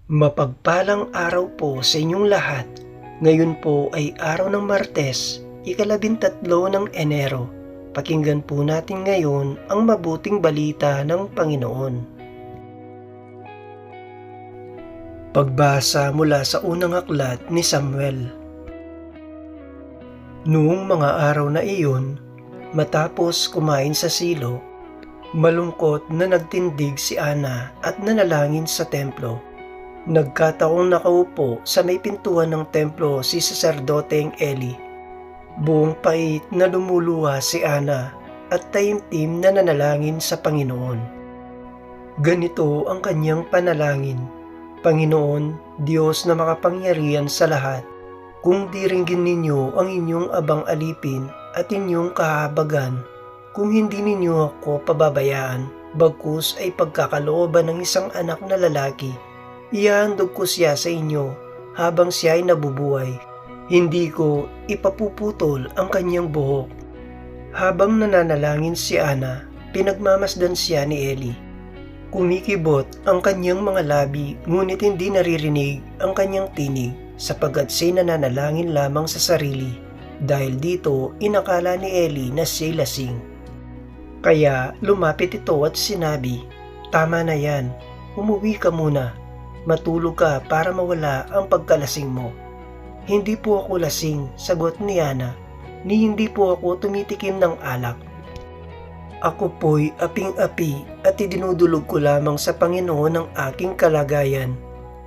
Mapagpalang araw po sa inyong lahat. Ngayon po ay araw ng Martes, ika-13 ng Enero. Pakinggan po natin ngayon ang mabuting balita ng Panginoon. Pagbasa mula sa unang aklat ni Samuel. Noong mga araw na iyon, matapos kumain sa silo, malungkot na nagtindig si Ana at nanalangin sa templo. Nagkataong nakaupo sa may pintuan ng templo si saserdoteng Eli. Buong pait na lumuluha si Ana at taimtim na nanalangin sa Panginoon. Ganito ang kanyang panalangin: Panginoon, Diyos na makapangyarihan sa lahat, kung diringgin ninyo ang inyong abang alipin at inyong kahabagan, kung hindi ninyo ako pababayaan, bagkus ay pagkakalooban ng isang anak na lalaki, ihahandog ko siya sa inyo habang siya ay nabubuhay. Hindi ko ipapuputol ang kanyang buhok. Habang nananalangin si Ana, pinagmamasdan siya ni Eli. Kumikibot ang kanyang mga labi, ngunit hindi naririnig ang kanyang tinig, sapagkat siya'y nananalangin lamang sa sarili. Dahil dito, inakala ni Eli na siya'y lasing. Kaya lumapit ito at sinabi, "Tama na yan, umuwi ka muna. Matulog ka para mawala ang pagkalasing mo." "Hindi po ako lasing," sagot ni Ana, "ni hindi po ako tumitikim ng alak. Ako po'y aping-api at idinudulog ko lamang sa Panginoon ang aking kalagayan.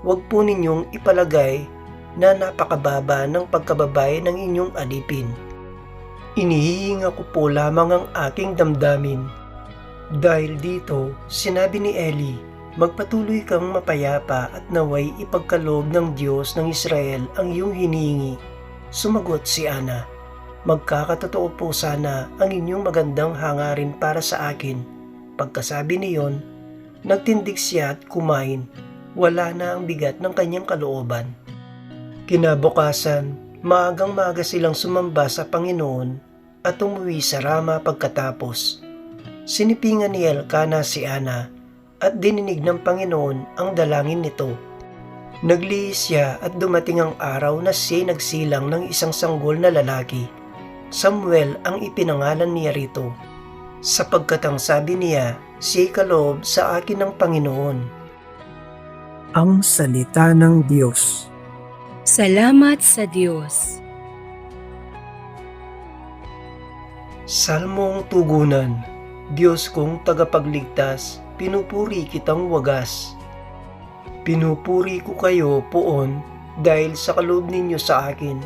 Huwag po ninyong ipalagay na napakababa ng pagkababae ng inyong alipin. Inihihinga ko po lamang ang aking damdamin." Dahil dito, sinabi ni Eli, "Magpatuloy kang mapayapa at naway ipagkaloob ng Diyos ng Israel ang iyong hinihingi." Sumagot si Ana, "Magkakatotoo po sana ang inyong magandang hangarin para sa akin." Pagkasabi niyon, nagtindig siya at kumain. Wala na ang bigat ng kanyang kalooban. Kinabukasan, maagang-maaga silang sumamba sa Panginoon at umuwi sa Rama pagkatapos. Sinipingan ni Elkana si Ana at dininig ng Panginoon ang dalangin nito. Naglihis siya at dumating ang araw na siya'y nagsilang ng isang sanggol na lalaki. Samuel ang ipinangalan niya rito, sapagkat ang sabi niya, "Siya'y kaloob sa akin ng Panginoon." Ang salita ng Diyos. Salamat sa Diyos. Salmong tugunan. Diyos kong tagapagligtas, pinupuri kitang wagas. Pinupuri ko kayo, Poon, dahil sa kaloob ninyo sa akin.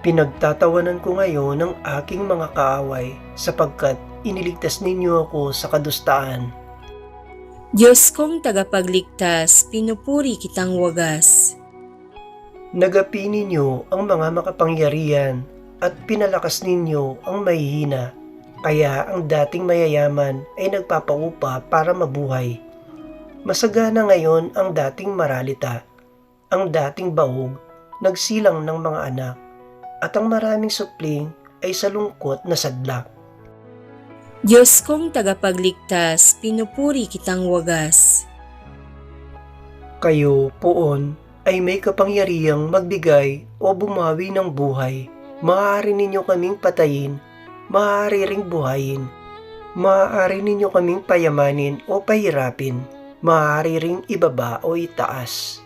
Pinagtatawanan ko ngayon ang aking mga kaaway, sapagkat iniligtas ninyo ako sa kadustaan. Diyos kong tagapagligtas, pinupuri kitang wagas. Nagapi ninyo ang mga makapangyarihan at pinalakas ninyo ang mahihina. Kaya ang dating mayayaman ay nagpapaupa para mabuhay. Masagana ngayon ang dating maralita. Ang dating bahog, nagsilang ng mga anak. At ang maraming supling ay sa lungkot na sadlak. Diyos kong tagapagligtas, pinupuri kitang wagas. Kayo, Poon, ay may kapangyarihang magbigay o bumawi ng buhay. Maaari ninyo kaming patayin, maaari ring buhayin. Maaari ninyo kaming payamanin o pahirapin, maaari ring ibaba o itaas.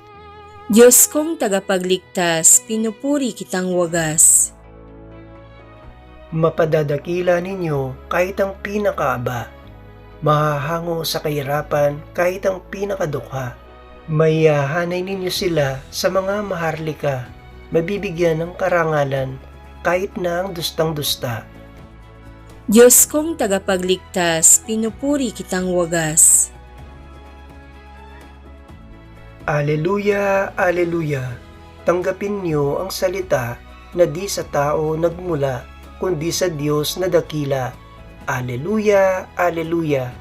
Diyos kong tagapagligtas, pinupuri kitang wagas. Mapadadakila ninyo kahit ang pinakaaba, mahahango sa kahirapan kahit ang pinakadukha. Maihahanay ninyo sila sa mga maharlika, mabibigyan ng karangalan kahit na ang dustang-dusta. Diyos kong tagapagligtas, pinupuri kitang wagas. Aleluya, aleluya. Tanggapin niyo ang salita na di sa tao nagmula, kundi sa Diyos na dakila. Aleluya, aleluya.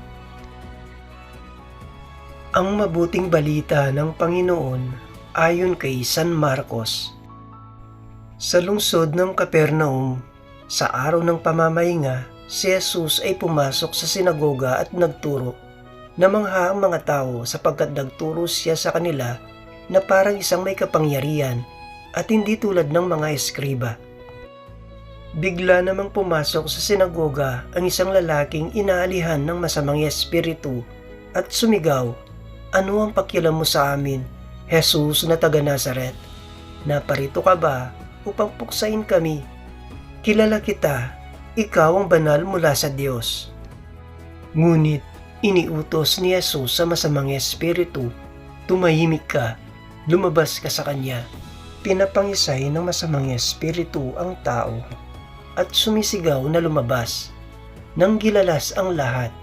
Ang mabuting balita ng Panginoon ayon kay San Marcos. Sa lungsod ng Capernaum, sa araw ng pamamahinga, si Jesus ay pumasok sa sinagoga at nagturo. Namangha ang mga tao sapagkat nagturo siya sa kanila na parang isang may kapangyarihan at hindi tulad ng mga eskriba. Bigla namang pumasok sa sinagoga ang isang lalaking inaalihan ng masamang espiritu at sumigaw, "Ano ang pakialam mo sa amin, Jesus na taga Nazaret? Naparito ka ba upang puksain kami? Kilala kita, ikaw ang banal mula sa Diyos." Ngunit iniutos ni Jesus sa masamang espiritu, "Tumahimik ka, lumabas ka sa kanya." Pinapangisay ng masamang espiritu ang tao at sumisigaw na lumabas. Nang gilalas ang lahat,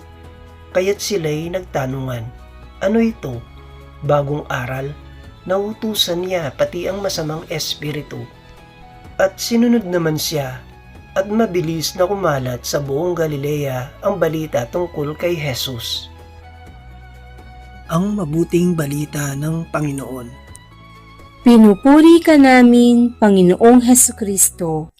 kaya't sila'y nagtanungan, "Ano ito? Bagong aral?" Nautusan niya pati ang masamang espiritu. At sinunod naman siya at mabilis na kumalat sa buong Galilea ang balita tungkol kay Jesus. Ang mabuting balita ng Panginoon. Pinupuri ka namin, Panginoong Hesukristo.